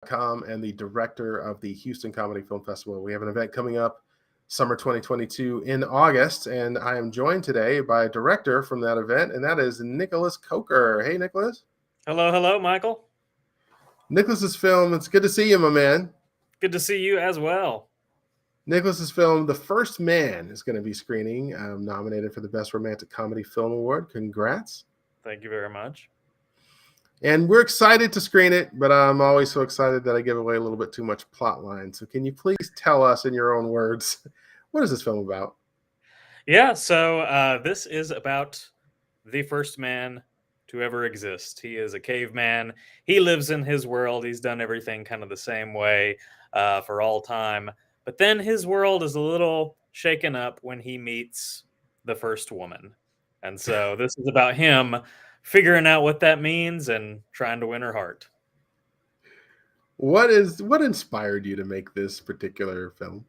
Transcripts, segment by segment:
And the director of the Houston Comedy Film Festival. We have an event coming up summer 2022 in August, and I am joined today by a director from that event, and that is Nicholas Coker. Hey, Nicholas. Hello, hello, Michael. Nicholas's film, it's good to see you, my man. Good to see you as well. Nicholas's film, The First Man, is going to be screening, nominated for the Best Romantic Comedy Film Award. Congrats. Thank you very much. And we're excited to screen it, but I'm always so excited that I give away a little bit too much plot line. So can you please tell us in your own words, what is this film about? Yeah, so this is about the first man to ever exist. He is a caveman. He lives in his world. He's done everything kind of the same way for all time. But then his world is a little shaken up when he meets the first woman. And so this is about him figuring out what that means and trying to win her heart. What inspired you to make this particular film?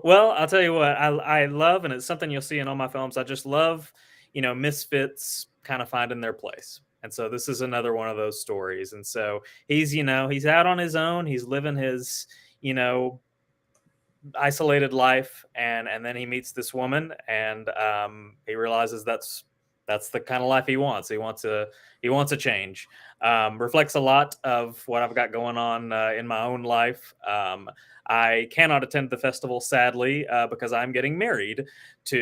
Well, I'll tell you what, I love, and it's something you'll see in all my films. I just love, misfits kind of finding their place. And so this is another one of those stories. And so he's out on his own. He's living his, isolated life, and then he meets this woman, and he realizes that's the kind of life he wants. He wants a change. Reflects a lot of what I've got going on in my own life. I cannot attend the festival, sadly, because I'm getting married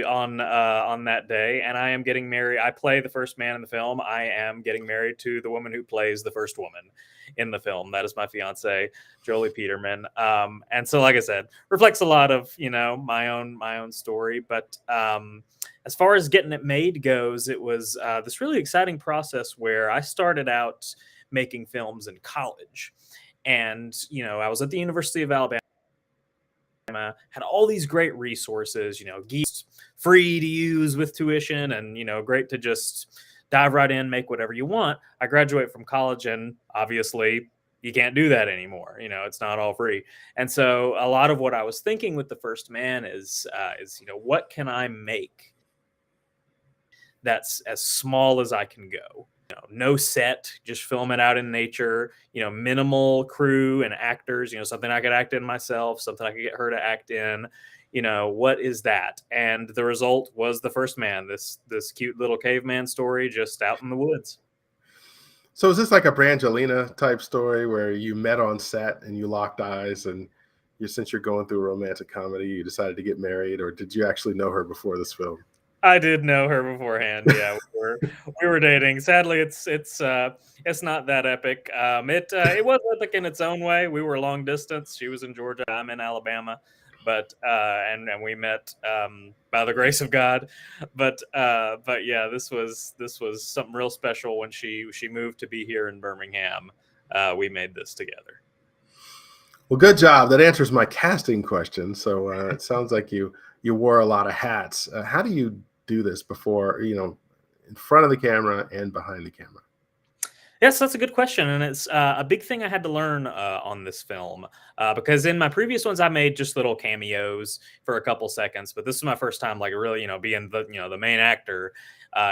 on that day, and I am getting married. I play the first man in the film. I am getting married to the woman who plays the first woman in the film. That is my fiance, Jolie Peterman. And so, like I said, reflects a lot of my own story. But as far as getting it made goes, it was this really exciting process where I started out making films in college, and I was at the University of Alabama. Had all these great resources, geeks free to use with tuition, and great to just dive right in, make whatever you want. I graduate from college, and obviously you can't do that anymore. It's not all free. And so a lot of what I was thinking with the first man is what can I make that's as small as I can go? No set, just film it out in nature, minimal crew and actors, something I could act in myself, something I could get her to act in. What is that? And the result was The First Man, this cute little caveman story just out in the woods. So is this like a Brangelina type story where you met on set and you locked eyes, and since you're going through a romantic comedy, you decided to get married, or did you actually know her before this film? I did know her beforehand. Yeah, we were dating. Sadly, it's not that epic. It was epic in its own way. We were long distance. She was in Georgia. I'm in Alabama, but and we met by the grace of God. But yeah, this was something real special when she moved to be here in Birmingham. We made this together. Well, good job. That answers my casting question. So it sounds like you wore a lot of hats. How do you do this before, in front of the camera and behind the camera? Yes, that's a good question, and it's a big thing I had to learn on this film because in my previous ones I made just little cameos for a couple seconds, but this is my first time, like really, being the main actor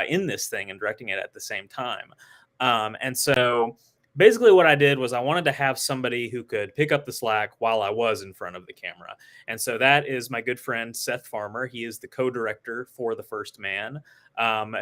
in this thing and directing it at the same time. And so basically what I did was I wanted to have somebody who could pick up the slack while I was in front of the camera. And so that is my good friend Seth Farmer. He is the co-director for The First Man.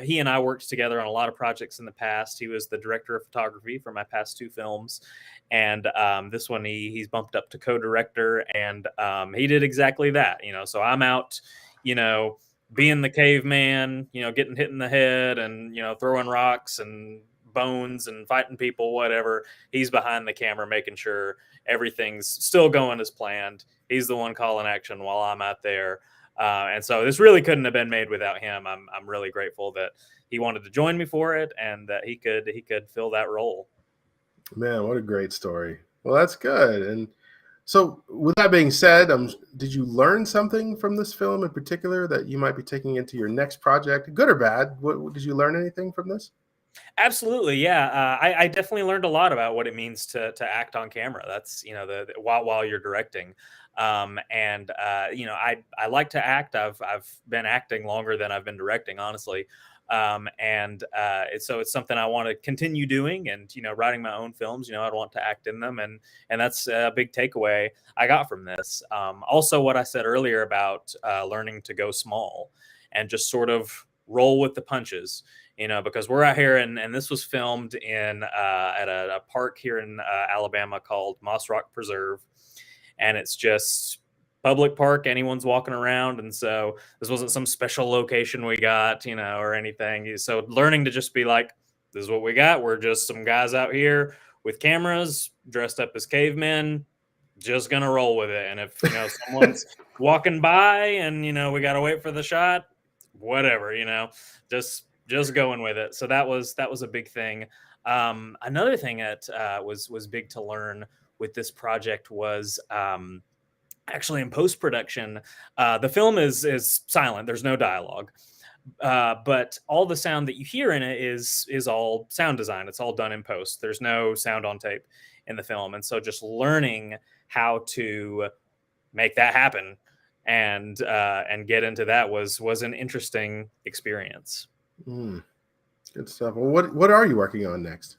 He and I worked together on a lot of projects in the past. He was the director of photography for my past two films. And this one, he's bumped up to co-director, and he did exactly that. So I'm out, being the caveman, getting hit in the head and, throwing rocks and bones and fighting people, whatever. He's behind the camera making sure everything's still going as planned. He's the one calling action while I'm out there. And so this really couldn't have been made without him. I'm really grateful that he wanted to join me for it and that he could fill that role. Man, what a great story. Well, that's good. And so with that being said, did you learn something from this film in particular that you might be taking into your next project, good or bad? Did you learn anything from this? Absolutely, yeah. I definitely learned a lot about what it means to act on camera. That's while you're directing, and I like to act. I've been acting longer than I've been directing, honestly. So it's something I want to continue doing, and writing my own films. I'd want to act in them, and that's a big takeaway I got from this. Also, what I said earlier about learning to go small and just sort of roll with the punches. Because we're out here, and this was filmed in at a park here in Alabama called Moss Rock Preserve, and it's just public park, anyone's walking around, and so this wasn't some special location we got, or anything. So learning to just be like, this is what we got. We're just some guys out here with cameras, dressed up as cavemen, just gonna roll with it. And if someone's walking by, and we gotta wait for the shot, whatever, just going with it. So that was a big thing. Another thing that was big to learn with this project was actually in post-production. The film is silent. There's no dialogue. But all the sound that you hear in it is all sound design. It's all done in post. There's no sound on tape in the film. And so just learning how to make that happen and get into that was an interesting experience. Good stuff. Well, what are you working on next?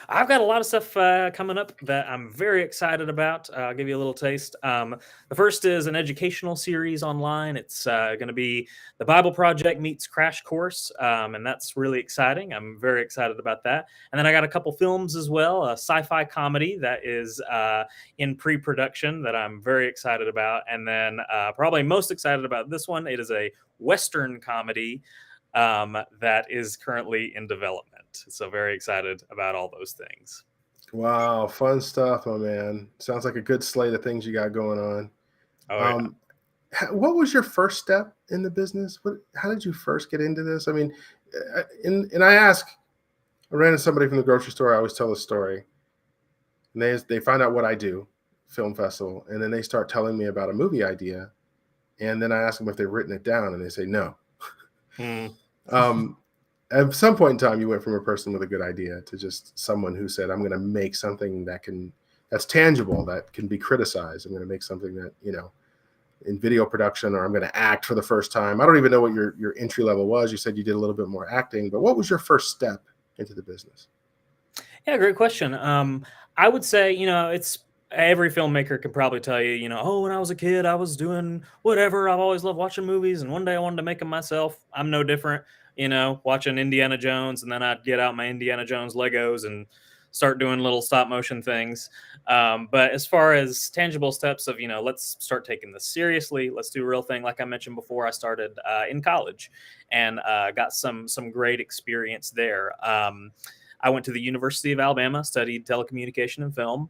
I've got a lot of stuff coming up that I'm very excited about. I'll give you a little taste. The first is an educational series online. It's going to be The Bible Project Meets Crash Course, and that's really exciting. I'm very excited about that. And then I got a couple films as well, a sci-fi comedy that is in pre-production that I'm very excited about. And then probably most excited about this one, it is a Western comedy that is currently in development. So very excited about all those things. Wow, fun stuff, my man. Sounds like a good slate of things you got going on. Oh, yeah. What was your first step in the business? How did you first get into this? I mean, and I ran into somebody from the grocery store. I always tell this story. And they find out what I do, film festival, and then they start telling me about a movie idea. And then I ask them if they've written it down, and they say no. At some point in time, you went from a person with a good idea to just someone who said, I'm going to make something that's tangible, that can be criticized. I'm going to make something that, in video production, or I'm going to act for the first time. I don't even know what your entry level was. You said you did a little bit more acting, but what was your first step into the business? Yeah, great question. I would say, it's every filmmaker can probably tell you, oh, when I was a kid, I was doing whatever. I've always loved watching movies, and one day I wanted to make them myself. I'm no different, watching Indiana Jones, and then I'd get out my Indiana Jones Legos and start doing little stop motion things. But as far as tangible steps of, let's start taking this seriously, let's do a real thing. Like I mentioned before, I started in college and got some great experience there. I went to the University of Alabama, studied telecommunication and film,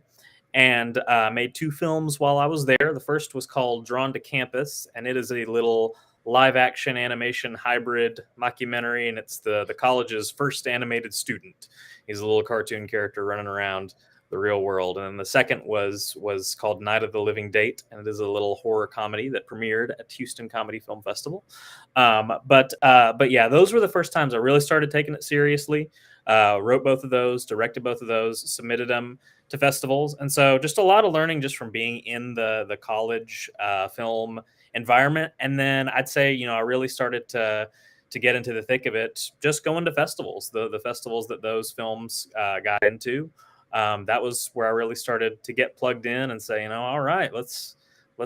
and made 2 films while I was there. The first was called Drawn to Campus, and it is a little live action animation hybrid mockumentary, and it's the college's first animated student. He's a little cartoon character running around the real world. And then the second was called Night of the Living Date, and it is a little horror comedy that premiered at Houston Comedy Film Festival. But yeah, those were the first times I really started taking it seriously. Wrote both of those, directed both of those, submitted them to festivals. And so just a lot of learning just from being in the college film environment. And then I'd say, I really started to get into the thick of it, just going to festivals, the festivals that those films got into. That was where I really started to get plugged in and say, all right, let's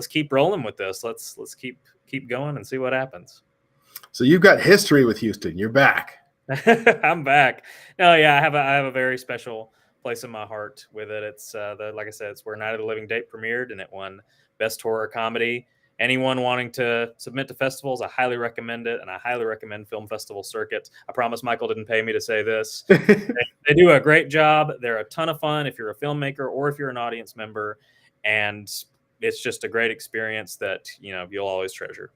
keep rolling with this. Let's keep going and see what happens. So you've got history with Houston. You're back. I'm back. No, yeah, I have a very special place in my heart with it. It's like I said, it's where Night of the Living Date premiered, and it won Best Horror Comedy. Anyone wanting to submit to festivals, I highly recommend it, and I highly recommend Film Festival Circuit. I promise Michael didn't pay me to say this. They do a great job. They're a ton of fun if you're a filmmaker or if you're an audience member, and it's just a great experience that you'll always treasure.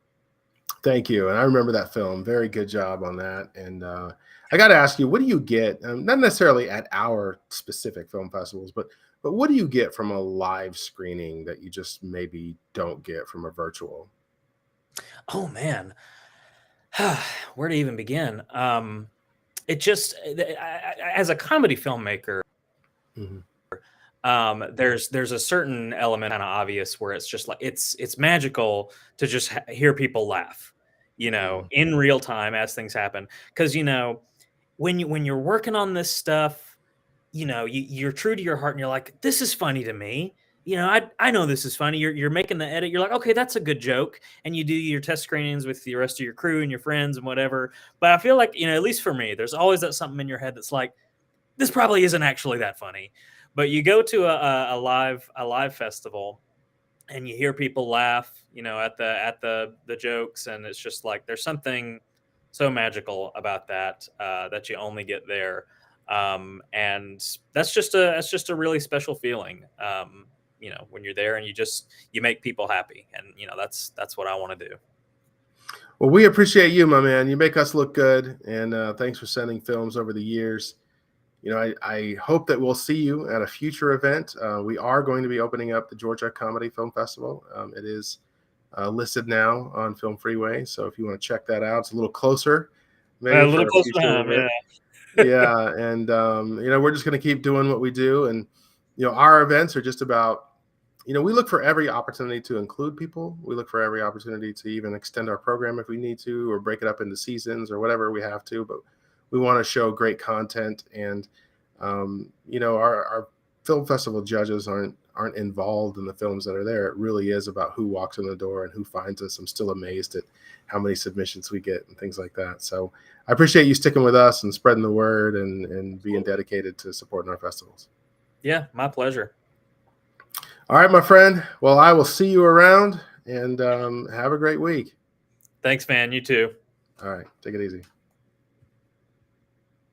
Thank you. And I remember that film. Very good job on that. And I got to ask you, what do you get, not necessarily at our specific film festivals, but what do you get from a live screening that you just maybe don't get from a virtual? Oh, man. Where to even begin? It just, as a comedy filmmaker, there's a certain element kind of obvious where it's just like it's magical to just hear people laugh. you know, in real time as things happen. Because, you know, when you're working on this stuff, you know, you're true to your heart and you're like, this is funny to me. You know, I know this is funny. You're making the edit. You're like, okay, that's a good joke. And you do your test screenings with the rest of your crew and your friends and whatever. But I feel like, you know, at least for me, there's always that something in your head that's like, this probably isn't actually that funny. But you go to a live festival and you hear people laugh, you know, at the jokes, and it's just like there's something so magical about that that you only get there, and that's just a really special feeling, you know, when you're there and you make people happy, and you know that's what I want to do. Well, we appreciate you, my man. You make us look good, and thanks for sending films over the years. You know, I hope that we'll see you at a future event. We are going to be opening up the Georgia Comedy Film Festival. It is listed now on Film Freeway, so if you want to check that out, it's a little closer, A maybe little for a closer to future home, event. yeah. Yeah, and you know, we're just going to keep doing what we do, and you know, our events are just about, you know, we look for every opportunity to include people. We look for every opportunity to even extend our program if we need to, or break it up into seasons or whatever we have to. But we want to show great content, and you know, our film festival judges aren't involved in the films that are there. It really is about who walks in the door and who finds us. I'm still amazed at how many submissions we get and things like that. So I appreciate you sticking with us and spreading the word and being dedicated to supporting our festivals. Yeah, my pleasure. All right, my friend. Well, I will see you around, and have a great week. Thanks, man. You too. All right, take it easy.